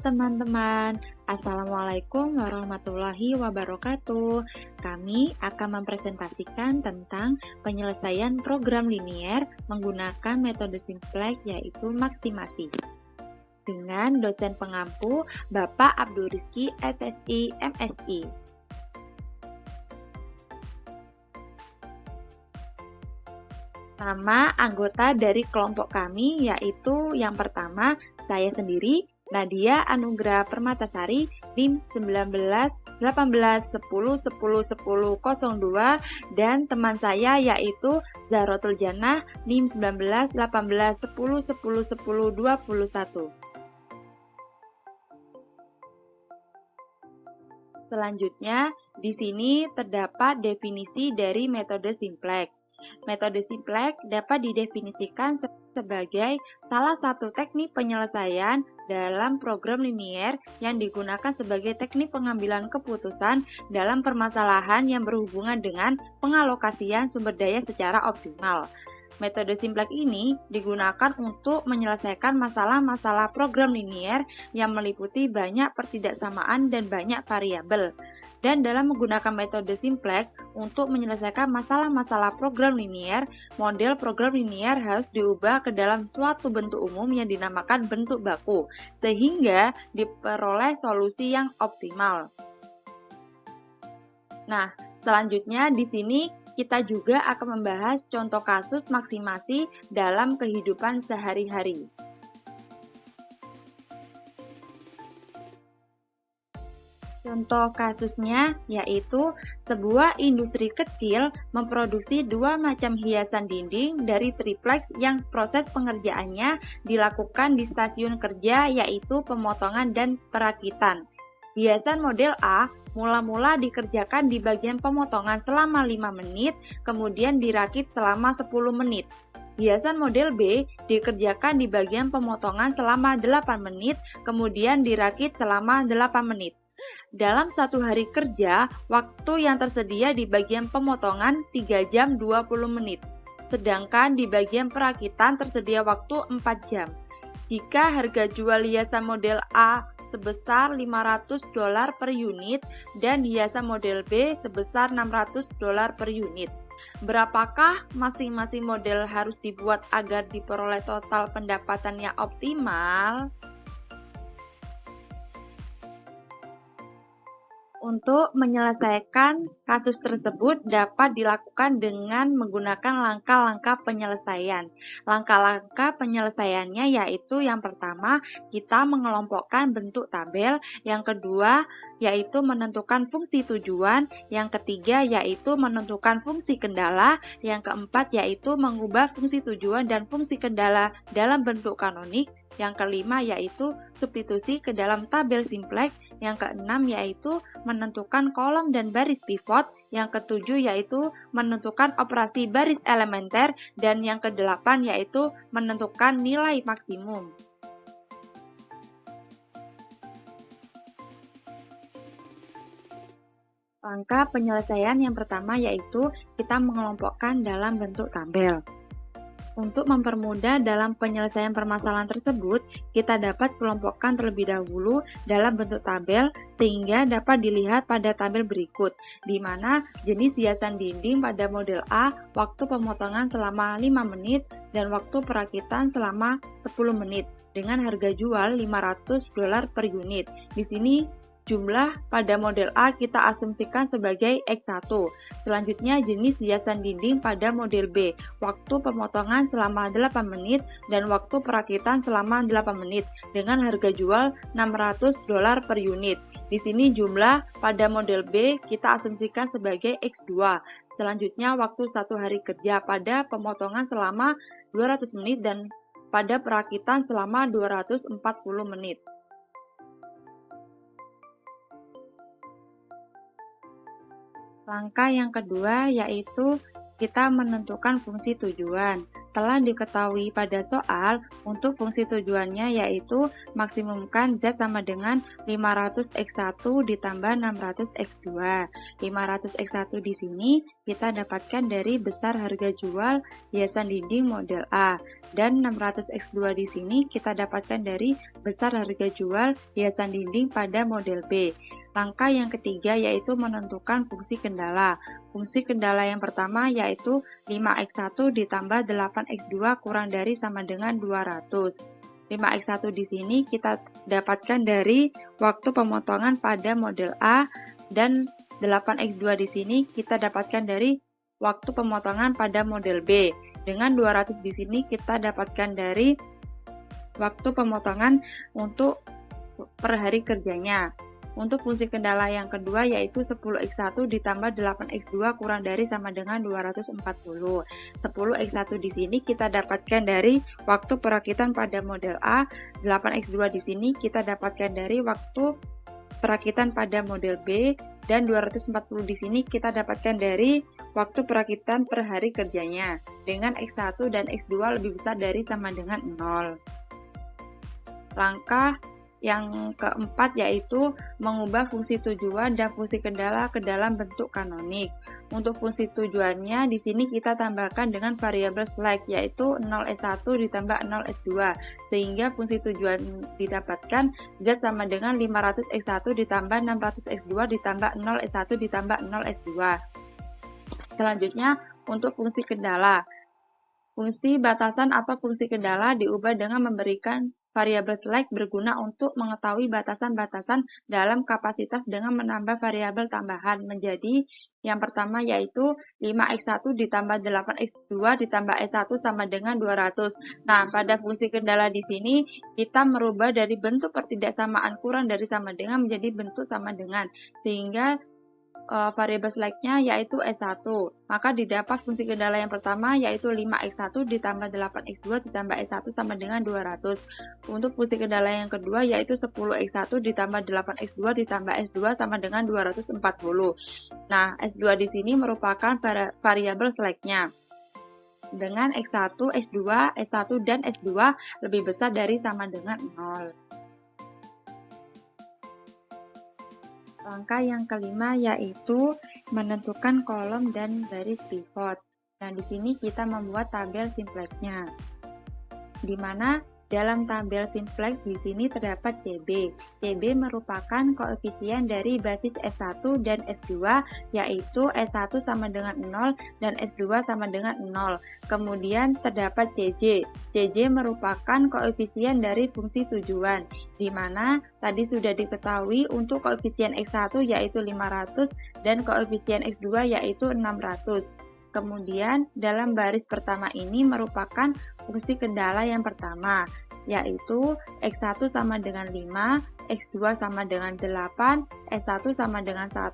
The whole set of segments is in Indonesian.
teman-teman, Assalamualaikum warahmatullahi wabarakatuh. Kami akan mempresentasikan tentang penyelesaian program linier menggunakan metode simplex yaitu maksimasi. Dengan dosen pengampu Bapak Abdul Rizky SSI MSI. Nama anggota dari kelompok kami yaitu yang pertama saya sendiri, Nadia Anugrah Permatasari, NIM 19 18 10 10 10 02, dan teman saya yaitu Zahrotul Jannah, NIM 19 18 10 10 10 21. Selanjutnya, di sini terdapat definisi dari metode simplex. Metode simplex dapat didefinisikan sebagai salah satu teknik penyelesaian dalam program linier yang digunakan sebagai teknik pengambilan keputusan dalam permasalahan yang berhubungan dengan pengalokasian sumber daya secara optimal. Metode simplex ini digunakan untuk menyelesaikan masalah-masalah program linier yang meliputi banyak pertidaksamaan dan banyak variabel. Dan dalam menggunakan metode simplex untuk menyelesaikan masalah-masalah program linier, model program linier harus diubah ke dalam suatu bentuk umum yang dinamakan bentuk baku, sehingga diperoleh solusi yang optimal. Nah, selanjutnya di sini kita juga akan membahas contoh kasus maksimasi dalam kehidupan sehari-hari. Contoh kasusnya yaitu sebuah industri kecil memproduksi dua macam hiasan dinding dari triplex yang proses pengerjaannya dilakukan di stasiun kerja yaitu pemotongan dan perakitan. Hiasan model A mula-mula dikerjakan di bagian pemotongan selama 5 menit, kemudian dirakit selama 10 menit. Hiasan model B dikerjakan di bagian pemotongan selama 8 menit, kemudian dirakit selama 8 menit. Dalam satu hari kerja, waktu yang tersedia di bagian pemotongan 3 jam 20 menit, sedangkan di bagian perakitan tersedia waktu 4 jam. Jika harga jual hiasan model A sebesar $500 per unit dan hiasan model B sebesar $600 per unit, berapakah masing-masing model harus dibuat agar diperoleh total pendapatan yang optimal? Untuk menyelesaikan kasus tersebut dapat dilakukan dengan menggunakan langkah-langkah penyelesaian. Langkah-langkah penyelesaiannya yaitu yang pertama, kita mengelompokkan bentuk tabel, yang kedua yaitu menentukan fungsi tujuan, yang ketiga yaitu menentukan fungsi kendala, yang keempat yaitu mengubah fungsi tujuan dan fungsi kendala dalam bentuk kanonik, yang kelima yaitu substitusi ke dalam tabel simplex, yang keenam yaitu menentukan kolom dan baris pivot, yang ketujuh yaitu menentukan operasi baris elementer, dan yang kedelapan yaitu menentukan nilai maksimum. Langkah penyelesaian yang pertama yaitu kita mengelompokkan dalam bentuk tabel. Untuk mempermudah dalam penyelesaian permasalahan tersebut, kita dapat kelompokkan terlebih dahulu dalam bentuk tabel sehingga dapat dilihat pada tabel berikut, di mana jenis hiasan dinding pada model A, waktu pemotongan selama 5 menit, dan waktu perakitan selama 10 menit, dengan harga jual $500 per unit. Di sini jumlah pada model A kita asumsikan sebagai X1. Selanjutnya jenis hiasan dinding pada model B, waktu pemotongan selama 8 menit dan waktu perakitan selama 8 menit dengan harga jual $600 per unit. Di sini jumlah pada model B kita asumsikan sebagai X2. Selanjutnya waktu 1 hari kerja pada pemotongan selama 200 menit dan pada perakitan selama 240 menit. Langkah yang kedua yaitu kita menentukan fungsi tujuan. telah diketahui pada soal, untuk fungsi tujuannya yaitu maksimumkan Z sama dengan 500x1 ditambah 600x2. 500x1 di sini kita dapatkan dari besar harga jual hiasan dinding model A, dan 600x2 di sini kita dapatkan dari besar harga jual hiasan dinding pada model B. Langkah yang ketiga yaitu menentukan fungsi kendala. Fungsi kendala yang pertama yaitu 5x1 ditambah 8x2 kurang dari sama dengan 200. 5x1 di sini kita dapatkan dari waktu pemotongan pada model A, dan 8x2 di sini kita dapatkan dari waktu pemotongan pada model B. Dengan 200 di sini kita dapatkan dari waktu pemotongan untuk per hari kerjanya. Untuk fungsi kendala yang kedua yaitu 10x1 ditambah 8x2 kurang dari sama dengan 240. 10x1 di sini kita dapatkan dari waktu perakitan pada model A, 8x2 di sini kita dapatkan dari waktu perakitan pada model B, dan 240 di sini kita dapatkan dari waktu perakitan per hari kerjanya, dengan x1 dan x2 lebih besar dari sama dengan 0. Langkah yang keempat yaitu mengubah fungsi tujuan dan fungsi kendala ke dalam bentuk kanonik. Untuk fungsi tujuannya di sini kita tambahkan dengan variabel select yaitu 0s1 ditambah 0s2, sehingga fungsi tujuan didapatkan Z sama dengan 500x1 ditambah 600x2 ditambah 0s1 ditambah 0s2. Selanjutnya untuk fungsi kendala. Fungsi batasan atau fungsi kendala diubah dengan memberikan variabel select berguna untuk mengetahui batasan-batasan dalam kapasitas dengan menambah variabel tambahan menjadi yang pertama yaitu 5x1 ditambah 8x2 ditambah s1 sama dengan 200. Nah, pada fungsi kendala di sini kita merubah dari bentuk pertidaksamaan kurang dari sama dengan menjadi bentuk sama dengan, sehingga variabel select-nya yaitu S1. Maka didapat fungsi kendala yang pertama yaitu 5x1 ditambah 8x2 ditambah S1 sama dengan 200. Untuk fungsi kendala yang kedua yaitu 10x1 ditambah 8x2 ditambah S2 sama dengan 240. Nah, S2 di sini merupakan variabel select-nya. Dengan X1, S2, S1 dan S2 lebih besar dari sama dengan 0. Langkah yang kelima yaitu menentukan kolom dan baris pivot. Nah, di sini kita membuat tabel simplex-nya. Di mana dalam tabel simplex di sini terdapat CB. CB merupakan koefisien dari basis S1 dan S2 yaitu S1 sama dengan 0 dan S2 sama dengan 0. Kemudian terdapat CJ. CJ merupakan koefisien dari fungsi tujuan, di mana tadi sudah diketahui untuk koefisien X1 yaitu 500 dan koefisien X2 yaitu 600. Kemudian dalam baris pertama ini merupakan fungsi kendala yang pertama, yaitu X1 sama dengan 5, X2 sama dengan 8, S1 sama dengan 1,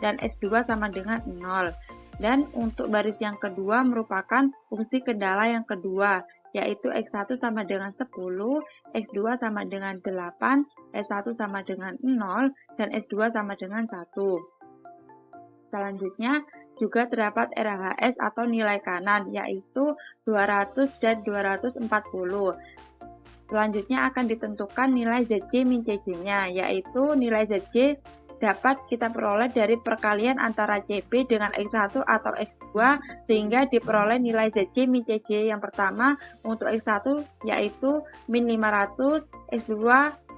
dan S2 sama dengan 0. Dan untuk baris yang kedua merupakan fungsi kendala yang kedua, yaitu X1 sama dengan 10, X2 sama dengan 8, S1 sama dengan 0, dan S2 sama dengan 1. Selanjutnya juga terdapat RHS atau nilai kanan, yaitu 200 dan 240. Selanjutnya akan ditentukan nilai ZC min CJ-nya, yaitu nilai ZC dapat kita peroleh dari perkalian antara CB dengan X1 atau X2, sehingga diperoleh nilai ZC min CJ yang pertama untuk X1 yaitu min 500, X2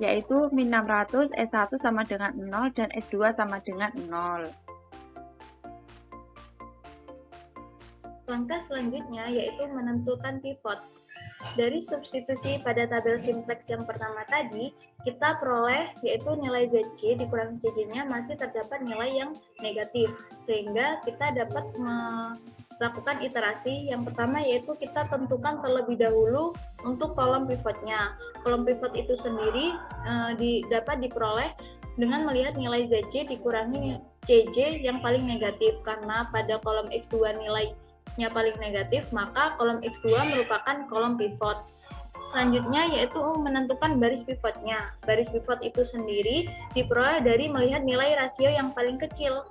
yaitu min 600, S1 sama dengan 0, dan S2 sama dengan 0. Langkah selanjutnya yaitu menentukan pivot. Dari substitusi pada tabel simplex yang pertama tadi, kita peroleh yaitu nilai ZC dikurangi CJ-nya masih terdapat nilai yang negatif, sehingga kita dapat melakukan iterasi. Yang pertama yaitu kita tentukan terlebih dahulu untuk kolom pivotnya. Kolom pivot itu sendiri dapat diperoleh dengan melihat nilai ZC dikurangi CJ yang paling negatif, karena pada kolom X2 nilai paling negatif, maka kolom X2 merupakan kolom pivot. Selanjutnya yaitu menentukan baris pivotnya. Baris pivot itu sendiri diperoleh dari melihat nilai rasio yang paling kecil.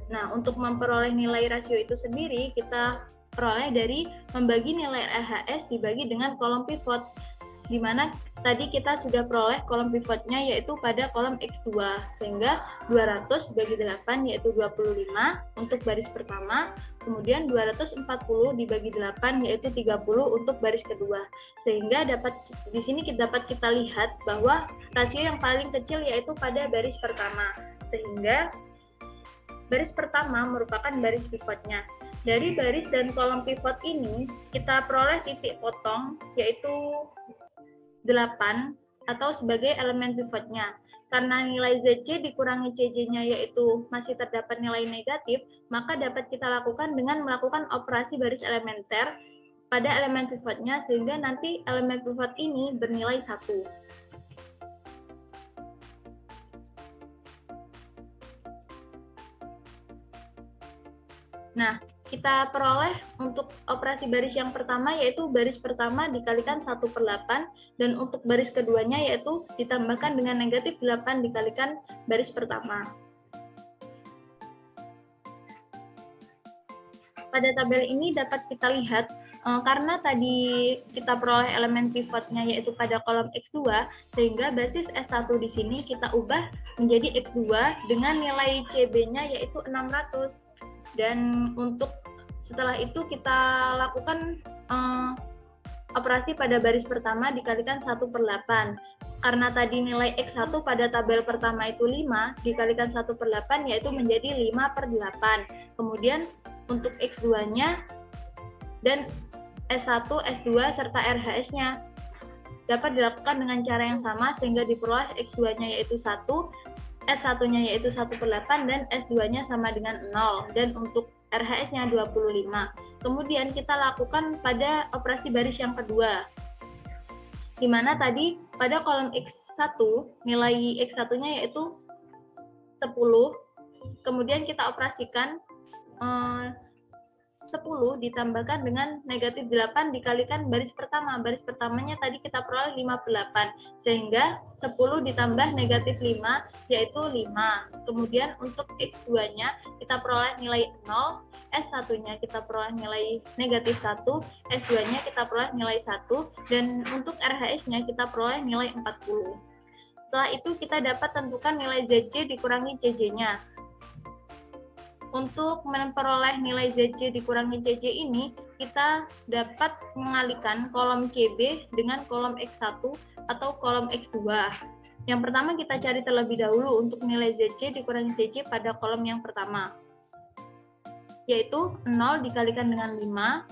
Nah, untuk memperoleh nilai rasio itu sendiri, kita peroleh dari membagi nilai RHS dibagi dengan kolom pivot, di mana tadi kita sudah peroleh kolom pivotnya yaitu pada kolom X2, sehingga 200 dibagi 8 yaitu 25 untuk baris pertama, kemudian 240 dibagi 8 yaitu 30 untuk baris kedua. Sehingga di sini dapat kita lihat bahwa rasio yang paling kecil yaitu pada baris pertama, sehingga baris pertama merupakan baris pivotnya. Dari baris dan kolom pivot ini kita peroleh titik potong yaitu 8 atau sebagai elemen pivotnya. Karena nilai ZC dikurangi CJ-nya yaitu masih terdapat nilai negatif, maka dapat kita lakukan dengan melakukan operasi baris elementer pada elemen pivotnya, sehingga nanti elemen pivot ini bernilai 1. Nah, kita peroleh untuk operasi baris yang pertama yaitu baris pertama dikalikan 1/8, dan untuk baris keduanya yaitu ditambahkan dengan negatif 8 dikalikan baris pertama. Pada tabel ini dapat kita lihat karena tadi kita peroleh elemen pivotnya yaitu pada kolom X2, sehingga basis S1 di sini kita ubah menjadi X2 dengan nilai CB-nya yaitu 600. Dan untuk setelah itu kita lakukan operasi pada baris pertama dikalikan 1/8. Karena tadi nilai X1 pada tabel pertama itu 5, dikalikan 1/8 yaitu menjadi 5/8. Kemudian untuk X2-nya dan S1, S2, serta RHS-nya dapat dilakukan dengan cara yang sama, sehingga diperoleh X2-nya yaitu 1, S1-nya yaitu 1/8, dan S2-nya sama dengan 0, dan untuk RHS-nya 25. Kemudian kita lakukan pada operasi baris yang kedua, di mana tadi pada kolom X1, nilai X1-nya yaitu 10, kemudian kita operasikan 10 ditambahkan dengan negatif 8 dikalikan baris pertama. Baris pertamanya tadi kita peroleh 5/8, sehingga 10 ditambah negatif 5 yaitu 5. Kemudian untuk X2-nya kita peroleh nilai 0, S1-nya kita peroleh nilai negatif 1, S2-nya kita peroleh nilai 1, dan untuk RHS-nya kita peroleh nilai 40. Setelah itu kita dapat tentukan nilai ZC dikurangi CJ-nya. Untuk memperoleh nilai ZC dikurangi CJ ini, kita dapat mengalihkan kolom CB dengan kolom X1 atau kolom X2. Yang pertama kita cari terlebih dahulu untuk nilai ZC dikurangi CJ pada kolom yang pertama, yaitu 0 dikalikan dengan 5,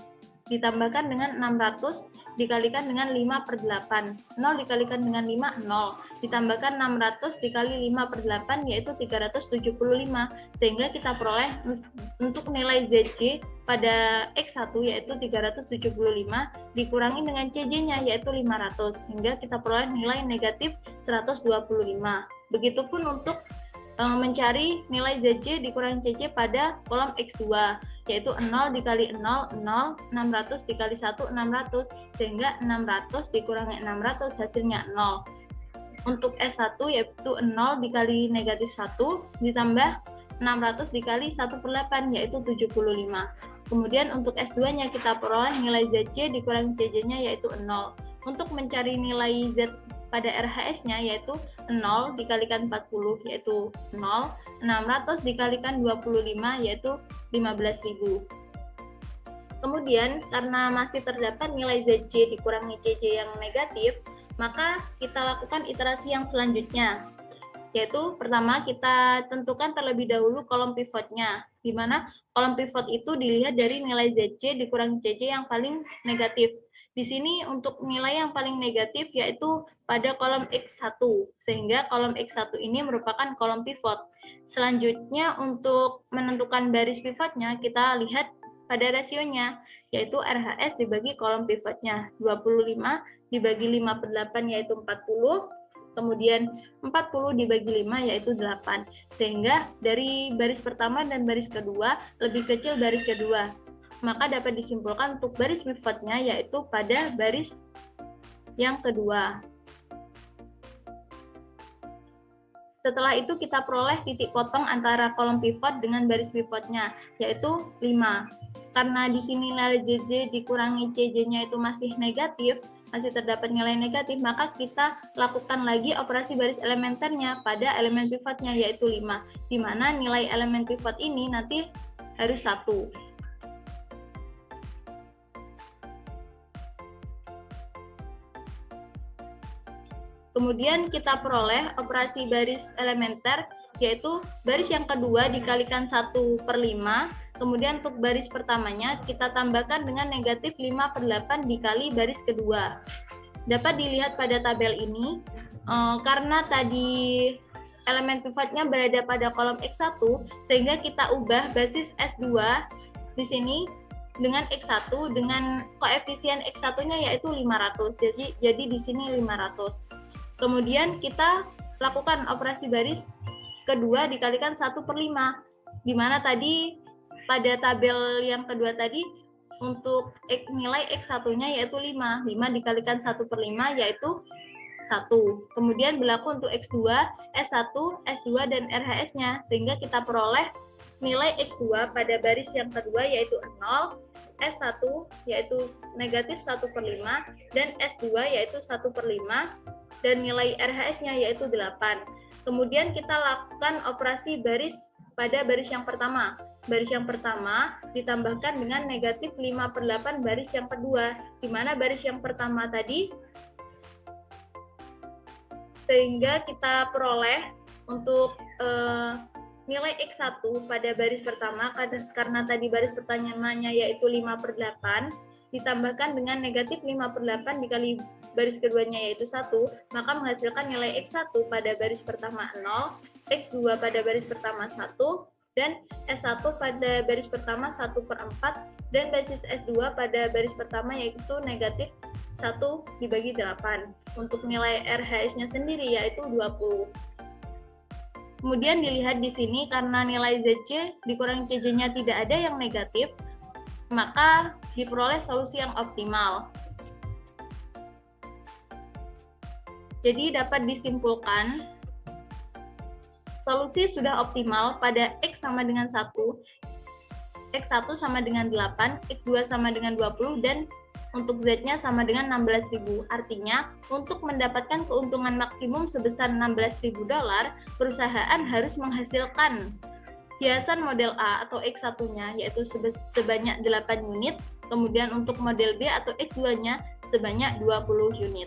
ditambahkan dengan 600 dikalikan dengan 5/8. 0 dikalikan dengan 5, 0. Ditambahkan 600 dikali 5/8 yaitu 375. Sehingga kita peroleh untuk nilai ZC pada X1 yaitu 375 dikurangi dengan CJ-nya yaitu 500. Sehingga kita peroleh nilai negatif 125. Begitupun untuk mencari nilai ZC dikurangi CJ pada kolom X2, yaitu 0 dikali 0, 0, 600 dikali 1, 600, sehingga 600 dikurangi 600 hasilnya 0. Untuk S1 yaitu 0 dikali negatif 1, ditambah 600 dikali 1/8 yaitu 75. Kemudian untuk S2-nya kita peroleh nilai ZC dikurangi CJ-nya yaitu 0. Untuk mencari nilai Z pada RHS-nya yaitu 0 dikalikan 40 yaitu 0, 600 dikalikan 25 yaitu 15.000. Kemudian karena masih terdapat nilai ZC dikurangi CJ yang negatif, maka kita lakukan iterasi yang selanjutnya, yaitu pertama kita tentukan terlebih dahulu kolom pivotnya, di mana kolom pivot itu dilihat dari nilai ZC dikurangi CJ yang paling negatif. Di sini untuk nilai yang paling negatif yaitu pada kolom X1, sehingga kolom X1 ini merupakan kolom pivot. Selanjutnya untuk menentukan baris pivotnya, kita lihat pada rasionya, yaitu RHS dibagi kolom pivotnya. 25 dibagi 5/8 yaitu 40, kemudian 40 dibagi 5 yaitu 8. Sehingga dari baris pertama dan baris kedua lebih kecil baris kedua. Maka dapat disimpulkan untuk baris pivotnya yaitu pada baris yang kedua. Setelah itu kita peroleh titik potong antara kolom pivot dengan baris pivotnya, yaitu 5. karena di sini nilai JJ dikurangi CJ-nya itu masih negatif, masih terdapat nilai negatif, maka kita lakukan lagi operasi baris elementernya pada elemen pivotnya, yaitu 5, di mana nilai elemen pivot ini nanti harus 1. Kemudian kita peroleh operasi baris elementer, yaitu baris yang kedua dikalikan 1/5, kemudian untuk baris pertamanya kita tambahkan dengan negatif 5/8 dikali baris kedua. Dapat dilihat pada tabel ini, karena tadi elemen pivotnya berada pada kolom X1, sehingga kita ubah basis S2 di sini dengan X1 dengan koefisien X1-nya yaitu 500. Jadi di sini 500. Kemudian kita lakukan operasi baris kedua dikalikan 1/5, di mana tadi pada tabel yang kedua tadi untuk nilai X1-nya yaitu 5. 5 dikalikan 1/5 yaitu 1. Kemudian berlaku untuk X2, S1, S2, dan RHS-nya, sehingga kita peroleh nilai X2 pada baris yang kedua yaitu 0, S1 yaitu negatif 1/5, dan S2 yaitu 1/5, dan nilai RHS-nya yaitu 8. Kemudian kita lakukan operasi baris pada baris yang pertama. Baris yang pertama ditambahkan dengan negatif 5/8 baris yang kedua, di mana baris yang pertama tadi, sehingga kita peroleh untuk nilai X1 pada baris pertama, karena tadi baris pertanyaannya yaitu 5/8, ditambahkan dengan negatif 5/8 dikali baris keduanya yaitu 1, maka menghasilkan nilai X1 pada baris pertama 0, X2 pada baris pertama 1, dan S1 pada baris pertama 1/4, dan basis S2 pada baris pertama yaitu negatif 1 dibagi 8. Untuk nilai RHS-nya sendiri yaitu 20. Kemudian dilihat di sini, karena nilai ZC dikurangi CJ-nya tidak ada yang negatif, maka diperoleh solusi yang optimal. Jadi dapat disimpulkan, solusi sudah optimal pada X sama dengan 1, X1 sama dengan 8, X2 sama dengan 20, dan untuk Z-nya sama dengan 16.000. Artinya, untuk mendapatkan keuntungan maksimum sebesar $16.000, perusahaan harus menghasilkan hiasan model A atau X1-nya yaitu sebanyak 8 unit, kemudian untuk model B atau X2-nya sebanyak 20 unit.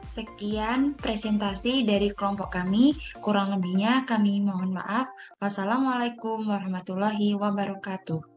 Sekian presentasi dari kelompok kami, kurang lebihnya kami mohon maaf. Wassalamualaikum warahmatullahi wabarakatuh.